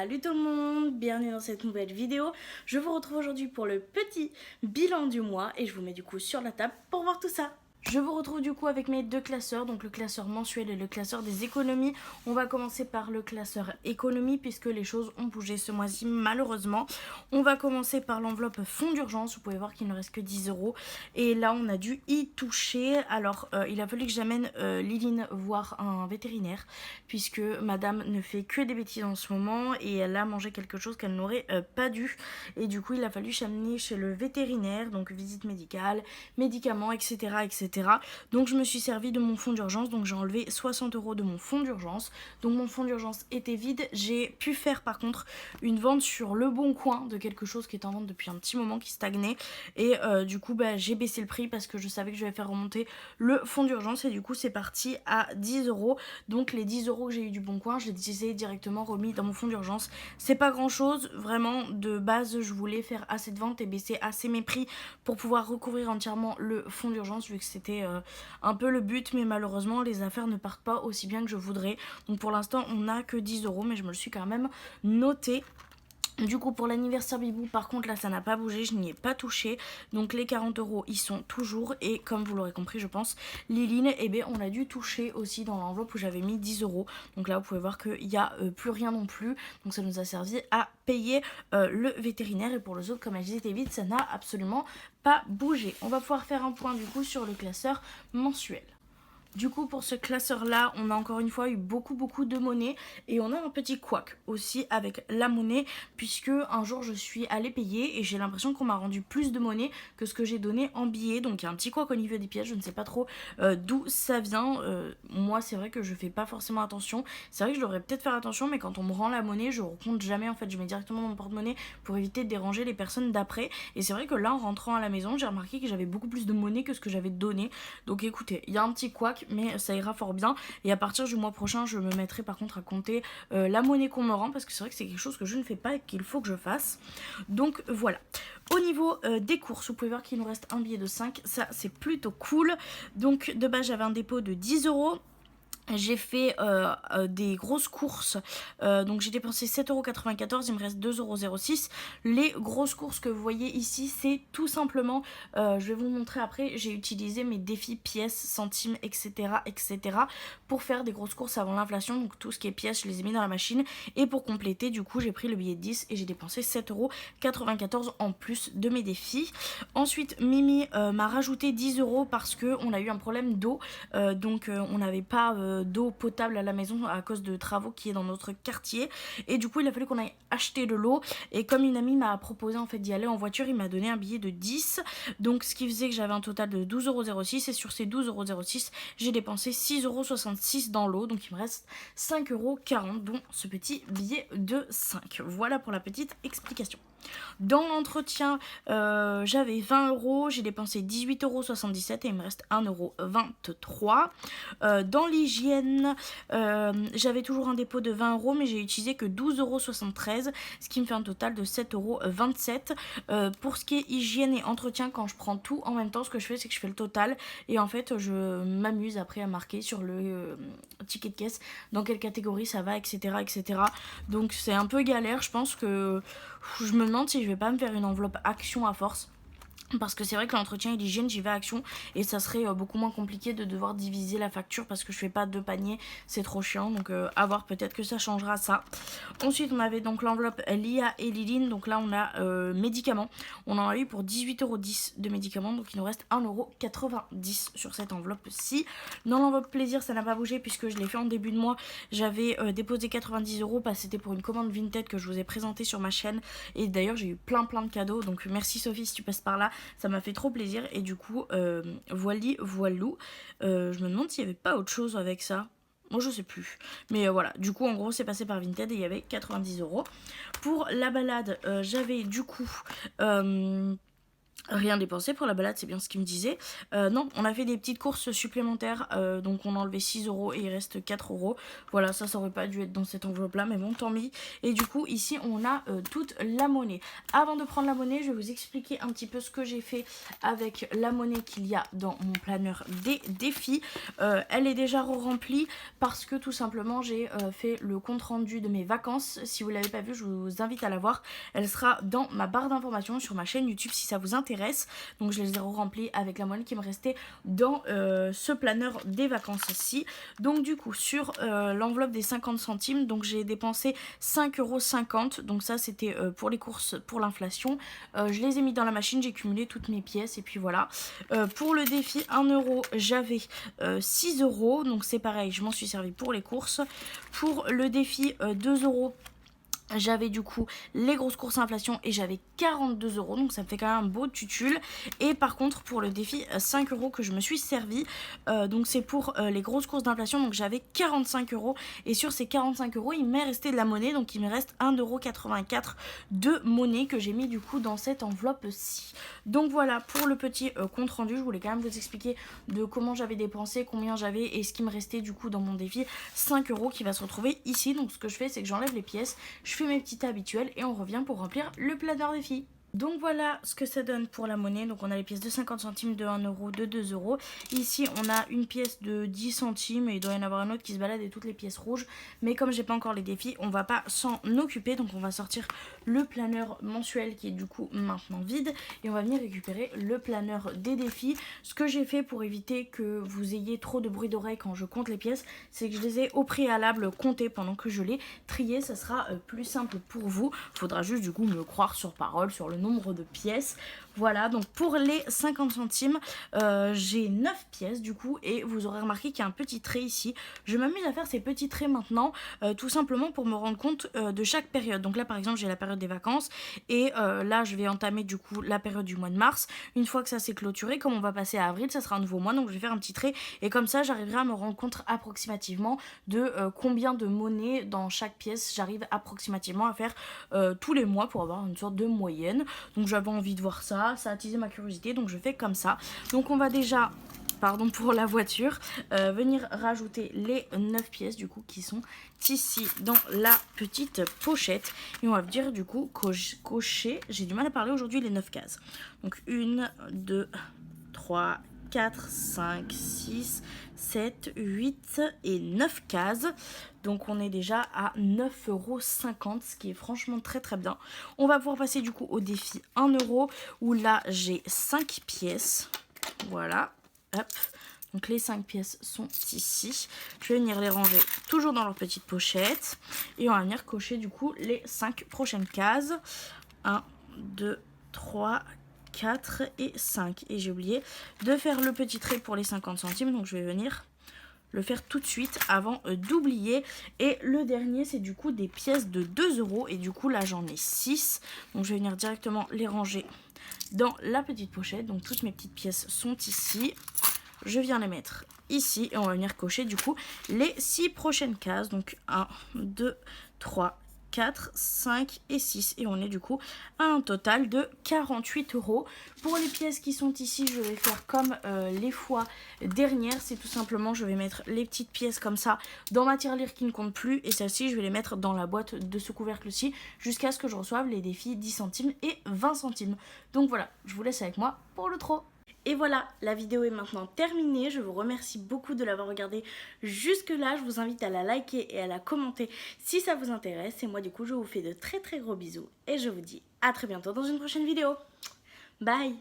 Salut tout le monde, bienvenue dans cette nouvelle vidéo. Je vous retrouve aujourd'hui pour le petit bilan du mois et je vous mets du coup sur la table pour voir tout ça. Je vous retrouve du coup avec mes deux classeurs, donc le classeur mensuel et le classeur des économies. On va commencer par le classeur économie puisque les choses ont bougé ce mois-ci malheureusement. On va commencer par l'enveloppe fonds d'urgence, vous pouvez voir qu'il ne reste que 10 euros. Et là on a dû y toucher, alors il a fallu que j'amène Liline voir un vétérinaire puisque madame ne fait que des bêtises en ce moment et elle a mangé quelque chose qu'elle n'aurait pas dû. Et du coup il a fallu l'amener chez le vétérinaire, donc visite médicale, médicaments, etc. etc. Donc je me suis servi de mon fonds d'urgence, donc j'ai enlevé 60 euros de mon fonds d'urgence. Donc mon fonds d'urgence était vide. J'ai pu faire par contre une vente sur le bon coin de quelque chose qui est en vente depuis un petit moment, qui stagnait. Et du coup j'ai baissé le prix parce que je savais que je vais faire remonter le fonds d'urgence. Et du coup c'est parti à 10 euros. Donc les 10 euros que j'ai eu du bon coin, je les ai directement remis dans mon fonds d'urgence. C'est pas grand chose, vraiment de base je voulais faire assez de ventes et baisser assez mes prix pour pouvoir recouvrir entièrement le fonds d'urgence vu que c'était un peu le but, mais malheureusement les affaires ne partent pas aussi bien que je voudrais. Donc pour l'instant on n'a que 10 euros, mais je me le suis quand même noté. Du coup pour l'anniversaire Bibou par contre là ça n'a pas bougé, je n'y ai pas touché. Donc les 40 euros ils sont toujours. Et comme vous l'aurez compris je pense, Liline, eh bien, on a dû toucher aussi dans l'enveloppe où j'avais mis 10 euros. Donc là vous pouvez voir qu'il n'y a plus rien non plus. Donc ça nous a servi à payer le vétérinaire. Et pour les autres, comme elle disait vite, ça n'a absolument pas bougé. On va pouvoir faire un point du coup sur le classeur mensuel. Du coup pour ce classeur là on a encore une fois eu beaucoup de monnaie. Et on a un petit couac aussi avec la monnaie, puisque un jour je suis allée payer et j'ai l'impression qu'on m'a rendu plus de monnaie que ce que j'ai donné en billets. Donc il y a un petit couac au niveau des pièces, je ne sais pas trop d'où ça vient. Moi c'est vrai que je fais pas forcément attention. C'est vrai que je devrais peut-être faire attention, mais quand on me rend la monnaie je recompte jamais en fait, je mets directement dans mon porte-monnaie pour éviter de déranger les personnes d'après. Et c'est vrai que là en rentrant à la maison j'ai remarqué que j'avais beaucoup plus de monnaie que ce que j'avais donné. Donc écoutez, il y a un petit couac mais ça ira fort bien. Et à partir du mois prochain je me mettrai par contre à compter la monnaie qu'on me rend, parce que c'est vrai que c'est quelque chose que je ne fais pas et qu'il faut que je fasse. Donc voilà. Au niveau des courses, vous pouvez voir qu'il nous reste un billet de 5, ça c'est plutôt cool. Donc de base j'avais un dépôt de 10 euros. J'ai fait des grosses courses, donc j'ai dépensé 7,94 €, il me reste 2,06 €. Les grosses courses que vous voyez ici, c'est tout simplement, je vais vous montrer après, j'ai utilisé mes défis pièces, centimes, etc. pour faire des grosses courses avant l'inflation. Donc tout ce qui est pièces, je les ai mis dans la machine. Et pour compléter, du coup, j'ai pris le billet de 10 et j'ai dépensé 7,94 € en plus de mes défis. Ensuite, Mimi m'a rajouté 10 € parce qu'on a eu un problème d'eau, donc on n'avait pas d'eau potable à la maison à cause de travaux qui est dans notre quartier. Et du coup il a fallu qu'on aille acheter de l'eau. Et comme une amie m'a proposé en fait d'y aller en voiture, il m'a donné un billet de 10. Donc ce qui faisait que j'avais un total de 12,06 €. Et sur ces 12,06 €, j'ai dépensé 6,66 € dans l'eau. Donc il me reste 5,40 €, dont ce petit billet de 5. Voilà pour la petite explication. Dans l'entretien, j'avais 20 €, j'ai dépensé 18,77 € et il me reste 1,23 €. Dans l'hygiène, j'avais toujours un dépôt de 20 €, mais j'ai utilisé que 12,73 €, ce qui me fait un total de 7,27 €. Pour ce qui est hygiène et entretien, quand je prends tout en même temps, ce que je fais, c'est que je fais le total. Et en fait, je m'amuse après à marquer sur le ticket de caisse dans quelle catégorie ça va, etc. Donc c'est un peu galère, je pense que je me demande si je vais pas me faire une enveloppe action à force. Parce que c'est vrai que l'entretien et l'hygiène, j'y vais à action. Et ça serait beaucoup moins compliqué de devoir diviser la facture parce que je fais pas deux paniers, c'est trop chiant. Donc à voir, peut-être que ça changera ça. Ensuite on avait donc l'enveloppe Lia et Liline. Donc là on a médicaments. On en a eu pour 18,10 € de médicaments. Donc il nous reste 1,90 € sur cette enveloppe-ci. Dans l'enveloppe plaisir, ça n'a pas bougé puisque je l'ai fait en début de mois. J'avais déposé 90 € parce que c'était pour une commande Vinted que je vous ai présentée sur ma chaîne. Et d'ailleurs j'ai eu plein de cadeaux. Donc merci Sophie si tu passes par là. Ça m'a fait trop plaisir. Et du coup, voilou. Je me demande s'il n'y avait pas autre chose avec ça. Moi, je sais plus. Mais voilà. Du coup, en gros, c'est passé par Vinted et il y avait 90 €. Pour la balade, j'avais du coup Rien dépensé pour la balade, c'est bien ce qu'il me disait. Non, on a fait des petites courses supplémentaires, donc on a enlevé 6 € et il reste 4 €. Voilà, ça aurait pas dû être dans cette enveloppe-là, mais bon, tant pis. Et du coup, ici, on a toute la monnaie. Avant de prendre la monnaie, je vais vous expliquer un petit peu ce que j'ai fait avec la monnaie qu'il y a dans mon planeur des défis. Elle est déjà remplie parce que tout simplement, j'ai fait le compte-rendu de mes vacances. Si vous ne l'avez pas vu, je vous invite à la voir. Elle sera dans ma barre d'informations sur ma chaîne YouTube si ça vous intéresse. Donc je les ai remplis avec la monnaie qui me restait dans ce planeur des vacances-ci. Donc du coup sur l'enveloppe des 50 centimes, donc j'ai dépensé 5,50 €. Donc ça c'était pour les courses pour l'inflation. Je les ai mis dans la machine, j'ai cumulé toutes mes pièces et puis voilà. Pour le défi 1 €, j'avais 6 €. Donc c'est pareil, je m'en suis servi pour les courses. Pour le défi 2 €, j'avais du coup les grosses courses inflation et j'avais 42 €, donc ça me fait quand même un beau tutule. Et par contre pour le défi 5 € que je me suis servi, donc c'est pour les grosses courses d'inflation, donc j'avais 45 € et sur ces 45 € il m'est resté de la monnaie, donc il me reste 1,84 € de monnaie que j'ai mis du coup dans cette enveloppe-ci. Donc voilà pour le petit compte rendu, je voulais quand même vous expliquer de comment j'avais dépensé, combien j'avais et ce qui me restait du coup dans mon défi 5 € qui va se retrouver ici. Donc ce que je fais c'est que j'enlève les pièces, je fais mes petits habituels et on revient pour remplir le planeur défi. Donc voilà ce que ça donne pour la monnaie. Donc on a les pièces de 50 centimes, de 1 €, de 2 €. Ici on a une pièce de 10 centimes et il doit y en avoir un autre qui se balade et toutes les pièces rouges. Mais comme j'ai pas encore les défis, on va pas s'en occuper. Donc on va sortir le planeur mensuel qui est du coup maintenant vide. Et on va venir récupérer le planeur des défis. Ce que j'ai fait pour éviter que vous ayez trop de bruit d'oreille quand je compte les pièces, c'est que je les ai au préalable comptées pendant que je les triais. Ça sera plus simple pour vous. Faudra juste du coup me croire sur parole, sur le nombre de pièces. Voilà, donc pour les 50 centimes, j'ai 9 pièces du coup et vous aurez remarqué qu'il y a un petit trait ici. Je m'amuse à faire ces petits traits maintenant, tout simplement pour me rendre compte de chaque période. Donc là par exemple j'ai la période des vacances et là je vais entamer du coup la période du mois de mars. Une fois que ça s'est clôturé, comme on va passer à avril, ça sera un nouveau mois, donc je vais faire un petit trait et comme ça j'arriverai à me rendre compte approximativement de combien de monnaie dans chaque pièce j'arrive approximativement à faire tous les mois pour avoir une sorte de moyenne. Donc j'avais envie de voir ça, ça a attisé ma curiosité, donc je fais comme ça. Donc on va déjà, pardon pour la voiture, venir rajouter les 9 pièces du coup qui sont ici dans la petite pochette. Et on va venir du coup cocher, j'ai du mal à parler aujourd'hui, les 9 cases. Donc 1, 2, 3, 4, 5, 6, 7, 8 et 9 cases. Donc on est déjà à 9,50 €, ce qui est franchement très très bien. On va pouvoir passer du coup au défi 1 € où là j'ai 5 pièces. Voilà, hop. Donc les 5 pièces sont ici. Je vais venir les ranger toujours dans leur petite pochette. Et on va venir cocher du coup les 5 prochaines cases. 1, 2, 3, 4 et 5. Et j'ai oublié de faire le petit trait pour les 50 centimes. Donc je vais venir le faire tout de suite avant d'oublier. Et le dernier c'est du coup des pièces de 2 € et du coup là j'en ai 6. Donc je vais venir directement les ranger dans la petite pochette. Donc toutes mes petites pièces sont ici. Je viens les mettre ici et on va venir cocher du coup les 6 prochaines cases. Donc 1, 2, 3, 4, 5 et 6 et on est du coup à un total de 48 €. Pour les pièces qui sont ici, je vais faire comme les fois dernières, c'est tout simplement je vais mettre les petites pièces comme ça dans ma tirelire qui ne compte plus et celles-ci je vais les mettre dans la boîte de ce couvercle-ci jusqu'à ce que je reçoive les défis 10 centimes et 20 centimes. Donc voilà, je vous laisse avec moi pour le trot. Et voilà, la vidéo est maintenant terminée. Je vous remercie beaucoup de l'avoir regardée jusque là. Je vous invite à la liker et à la commenter si ça vous intéresse. Et moi du coup, je vous fais de très très gros bisous. Et je vous dis à très bientôt dans une prochaine vidéo. Bye!